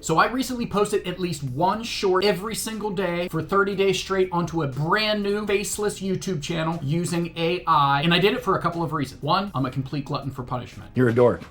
So I recently posted at least one short every single day for 30 days straight onto a brand new Faceless YouTube channel using AI. And I did it for a couple of reasons. One, I'm a complete glutton for punishment. You're a dork.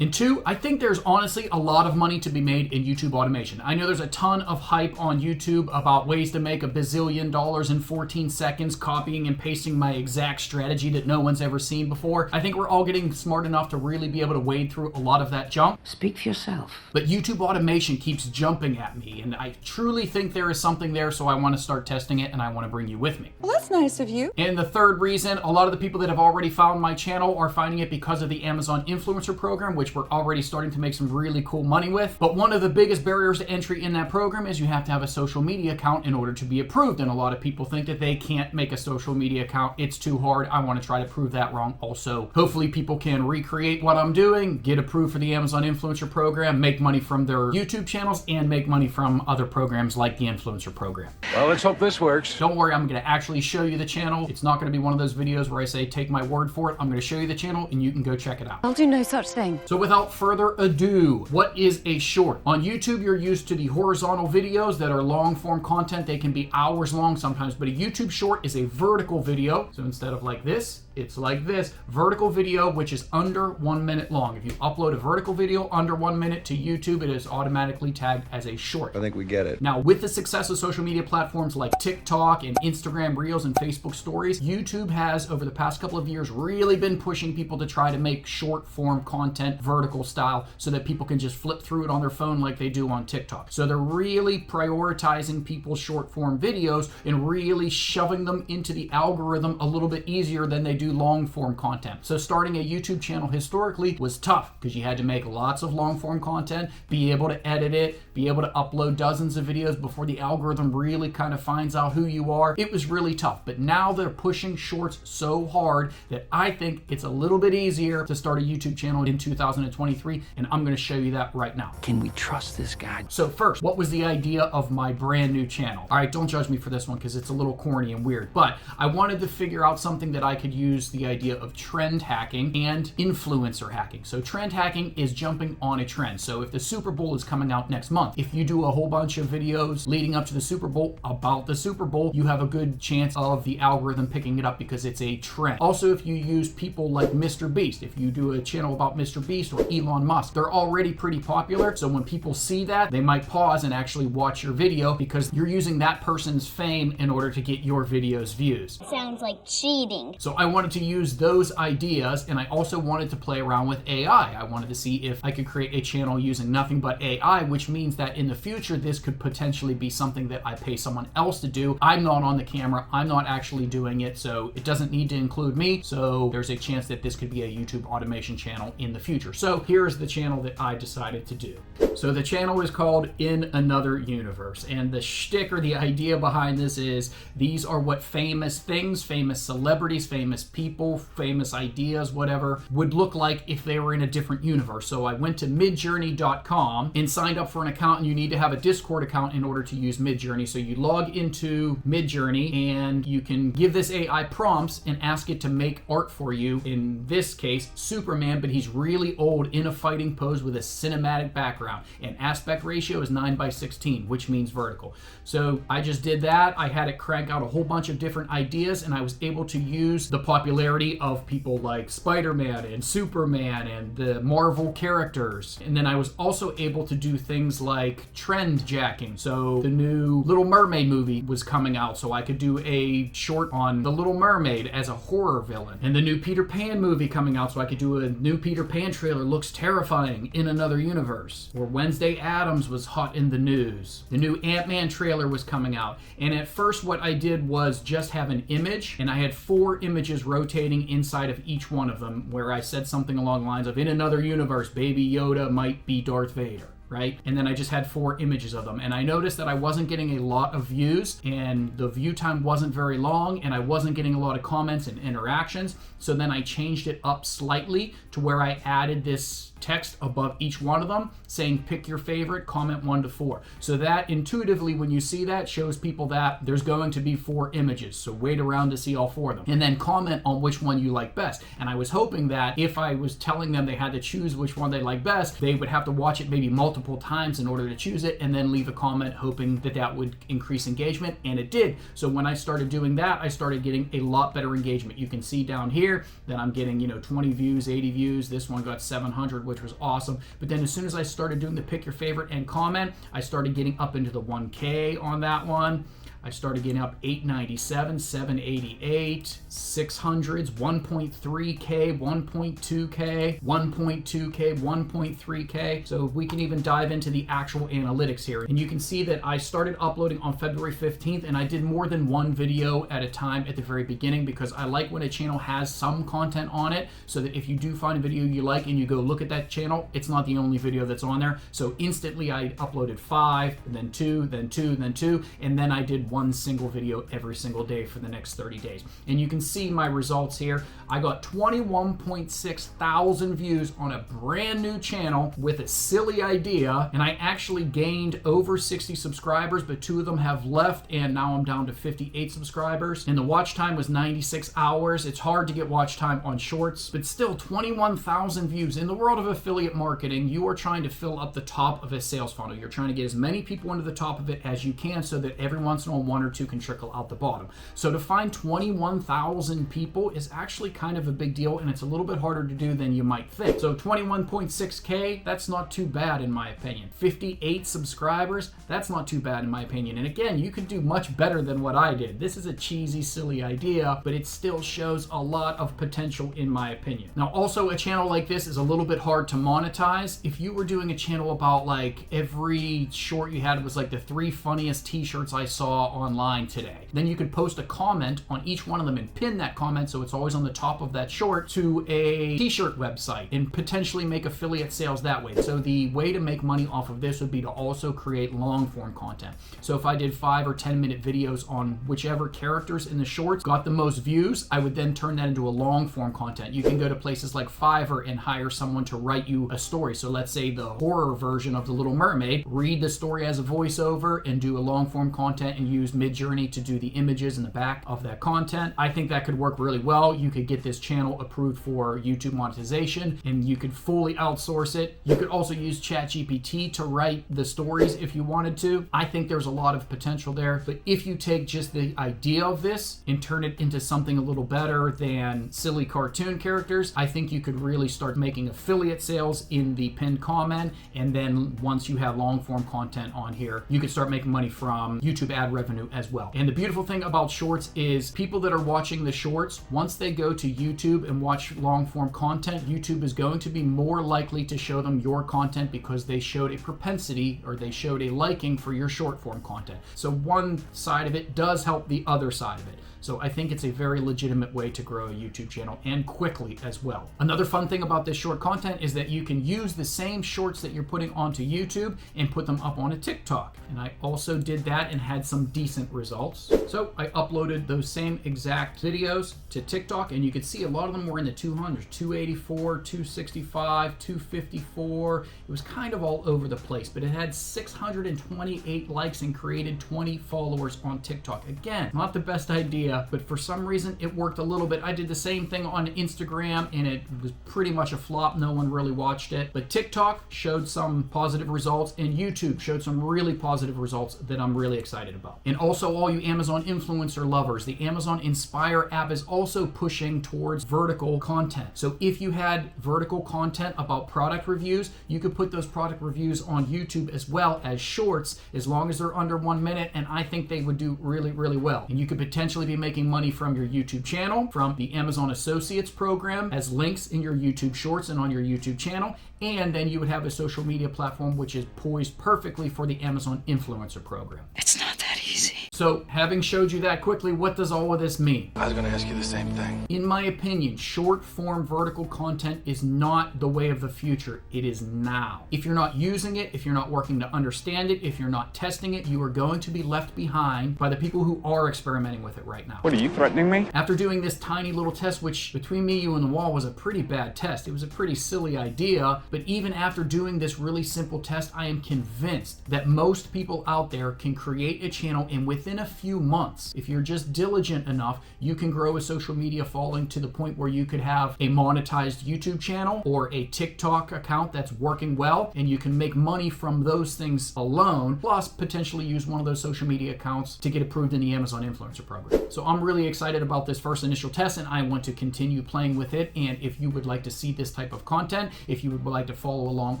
And two, I think there's honestly a lot of money to be made in YouTube automation. I know there's a ton of hype on YouTube about ways to make $1 bazillion in 14 seconds, copying and pasting my exact strategy that no one's ever seen before. I think we're all getting smart enough to really be able to wade through a lot of that junk. Speak for yourself. But YouTube automation keeps jumping at me, and I truly think there is something there, so I want to start testing it, and I want to bring you with me. Well, that's nice of you. And the third reason, a lot of the people that have already found my channel are finding it because of the Amazon Influencer Program, which we're already starting to make some really cool money with. But one of the biggest barriers to entry in that program is you have to have a social media account in order to be approved. And a lot of people think that they can't make a social media account. It's too hard. I want to try to prove that wrong also. Hopefully people can recreate what I'm doing, get approved for the Amazon Influencer Program, make money from their YouTube channels, and make money from other programs like the Influencer Program. Well, let's hope this works. Don't worry, I'm going to actually show you the channel. It's not going to be one of those videos where I say, take my word for it. I'm going to show you the channel and you can go check it out. I'll do no such thing. So without further ado, what is a short? On YouTube, you're used to the horizontal videos that are long form content. They can be hours long sometimes, but a YouTube short is a vertical video. So instead of like this, it's like this. Vertical video, which is under 1 minute long. If you upload a vertical video under 1 minute to YouTube, it is automatically tagged as a short. I think we get it. Now, with the success of social media platforms like TikTok and Instagram Reels and Facebook Stories, YouTube has, over the past couple of years, really been pushing people to try to make short form content vertical style so that people can just flip through it on their phone like they do on TikTok. So they're really prioritizing people's short form videos and really shoving them into the algorithm a little bit easier than they do long form content. So starting a YouTube channel historically was tough because you had to make lots of long form content, be able to edit it, be able to upload dozens of videos before the algorithm really kind of finds out who you are. It was really tough, but now they're pushing shorts so hard that I think it's a little bit easier to start a YouTube channel in 2023, and I'm going to show you that right now. Can we trust this guy? So first, what was the idea of my brand new channel? All right, don't judge me for this one because it's a little corny and weird, but I wanted to figure out something that I could use the idea of trend hacking and influencer hacking. So trend hacking is jumping on a trend. So if the Super Bowl is coming out next month, if you do a whole bunch of videos leading up to the Super Bowl about the Super Bowl, you have a good chance of the algorithm picking it up because it's a trend. Also, if you use people like Mr. Beast, if you do a channel about Mr. Beast or Elon Musk, they're already pretty popular. So when people see that, they might pause and actually watch your video because you're using that person's fame in order to get your video's views. Sounds like cheating. So I wanted to use those ideas, and I also wanted to play around with AI. I wanted to see if I could create a channel using nothing but AI, which means that in the future, this could potentially be something that I pay someone else to do. I'm not on the camera. I'm not actually doing it, so it doesn't need to include me. So there's a chance that this could be a YouTube automation channel in the future. So here's the channel that I decided to do. So the channel is called In Another Universe, and the shtick or the idea behind this is these are what famous things, famous celebrities, famous people, famous ideas, whatever, would look like if they were in a different universe. So I went to midjourney.com and signed up for an account, and you need to have a Discord account in order to use Midjourney. So you log into Midjourney and you can give this AI prompts and ask it to make art for you. In this case, Superman, but he's really old in a fighting pose with a cinematic background, and aspect ratio is 9:16, which means vertical. So I just did that. I had it crank out a whole bunch of different ideas, and I was able to use the popularity of people like Spider-Man and Superman and the Marvel characters. And then I was also able to do things like trend jacking. So the new Little Mermaid movie was coming out, so I could do a short on the Little Mermaid as a horror villain. And the new Peter Pan movie coming out, so I could do a new Peter Pan trailer, looks terrifying in another universe. Or Wednesday Addams was hot in the news. The new Ant-Man trailer was coming out. And at first what I did was just have an image, and I had 4 images rotating inside of each one of them, where I said something along the lines of, in another universe, Baby Yoda might be Darth Vader. Right? And then I just had 4 images of them. And I noticed that I wasn't getting a lot of views, and the view time wasn't very long, and I wasn't getting a lot of comments and interactions. So then I changed it up slightly to where I added this text above each one of them saying pick your favorite, comment 1 to 4. So that intuitively, when you see that, shows people that there's going to be 4 images. So wait around to see all 4 of them. And then comment on which one you like best. And I was hoping that if I was telling them they had to choose which one they like best, they would have to watch it maybe multiple multiple times in order to choose it, and then leave a comment hoping that that would increase engagement, and it did. So when I started doing that, I started getting a lot better engagement. You can see down here that I'm getting, 20 views, 80 views. This one got 700, which was awesome. But then as soon as I started doing the pick your favorite and comment, I started getting up into the 1K on that one. I started getting up 897, 788, 600s, 1.3K, 1.2K, 1.2K, 1.3K. So we can even dive into the actual analytics here. And you can see that I started uploading on February 15th, and I did more than one video at a time at the very beginning, because I like when a channel has some content on it, so that if you do find a video you like and you go look at that channel, it's not the only video that's on there. So instantly I uploaded 5, and then 2, then 2, then 2, and then I did one single video every single day for the next 30 days. And you can see my results here. I got 21.6 thousand views on a brand new channel with a silly idea, and I actually gained over 60 subscribers, but 2 of them have left, and now I'm down to 58 subscribers. And the watch time was 96 hours. It's hard to get watch time on shorts, but still 21,000 views. In the world of affiliate marketing, you are trying to fill up the top of a sales funnel. You're trying to get as many people into the top of it as you can, so that every once in a while 1 or 2 can trickle out the bottom. So to find 21,000 people is actually kind of a big deal, and it's a little bit harder to do than you might think. So 21.6K, that's not too bad in my opinion. 58 subscribers, that's not too bad in my opinion. And again, you could do much better than what I did. This is a cheesy, silly idea, but it still shows a lot of potential in my opinion. Now, also a channel like this is a little bit hard to monetize. If you were doing a channel about like every short you had was like the 3 funniest t-shirts I saw online today, then you could post a comment on each one of them and pin that comment so it's always on the top of that short to a t-shirt website and potentially make affiliate sales that way. So the way to make money off of this would be to also create long form content. So if I did 5 or 10 minute videos on whichever characters in the shorts got the most views, I would then turn that into a long form content. You can go to places like Fiverr and hire someone to write you a story. So let's say the horror version of The Little Mermaid, read the story as a voiceover and do a long form content and use Midjourney to do the images in the back of that content. I think that could work really well. You could get this channel approved for YouTube monetization, and you could fully outsource it. You could also use ChatGPT to write the stories if you wanted to. I think there's a lot of potential there, but if you take just the idea of this and turn it into something a little better than silly cartoon characters, I think you could really start making affiliate sales in the pinned comment, and then once you have long form content on here, you could start making money from YouTube ad revenue as well. And the beautiful thing about shorts is people that are watching the shorts, once they go to YouTube and watch long form content, YouTube is going to be more likely to show them your content because they showed a propensity, or they showed a liking for your short form content. So one side of it does help the other side of it. So I think it's a very legitimate way to grow a YouTube channel, and quickly as well. Another fun thing about this short content is that you can use the same shorts that you're putting onto YouTube and put them up on a TikTok. And I also did that and had some decent results. So I uploaded those same exact videos to TikTok, and you could see a lot of them were in the 200s, 284, 265, 254. It was kind of all over the place, but it had 628 likes and created 20 followers on TikTok. Again, not the best idea, but for some reason it worked a little bit. I did the same thing on Instagram and it was pretty much a flop. No one really watched it, but TikTok showed some positive results and YouTube showed some really positive results that I'm really excited about. And also, all you Amazon influencer lovers, the Amazon Inspire app is also pushing towards vertical content. So if you had vertical content about product reviews, you could put those product reviews on YouTube as well as shorts, as long as they're under 1 minute, and I think they would do really, really well. And you could potentially be making money from your YouTube channel, from the Amazon Associates program, as links in your YouTube shorts and on your YouTube channel, and then you would have a social media platform which is poised perfectly for the Amazon Influencer program. It's not that easy. So, having showed you that quickly, what does all of this mean? I was going to ask you the same thing. In my opinion, short form vertical content is not the way of the future. It is now. If you're not using it, if you're not working to understand it, if you're not testing it, you are going to be left behind by the people who are experimenting with it right now. What, are you threatening me? After doing this tiny little test, which between me, you, and the wall was a pretty bad test. It was a pretty silly idea, but even after doing this really simple test, I am convinced that most people out there can create a channel and within within a few months, if you're just diligent enough, you can grow a social media following to the point where you could have a monetized YouTube channel or a TikTok account that's working well, and you can make money from those things alone, plus potentially use one of those social media accounts to get approved in the Amazon Influencer Program. So I'm really excited about this first initial test, and I want to continue playing with it. And if you would like to see this type of content, if you would like to follow along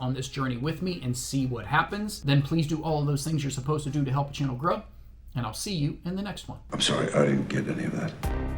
on this journey with me and see what happens, then please do all of those things you're supposed to do to help the channel grow, and I'll see you in the next one. I'm sorry, I didn't get any of that.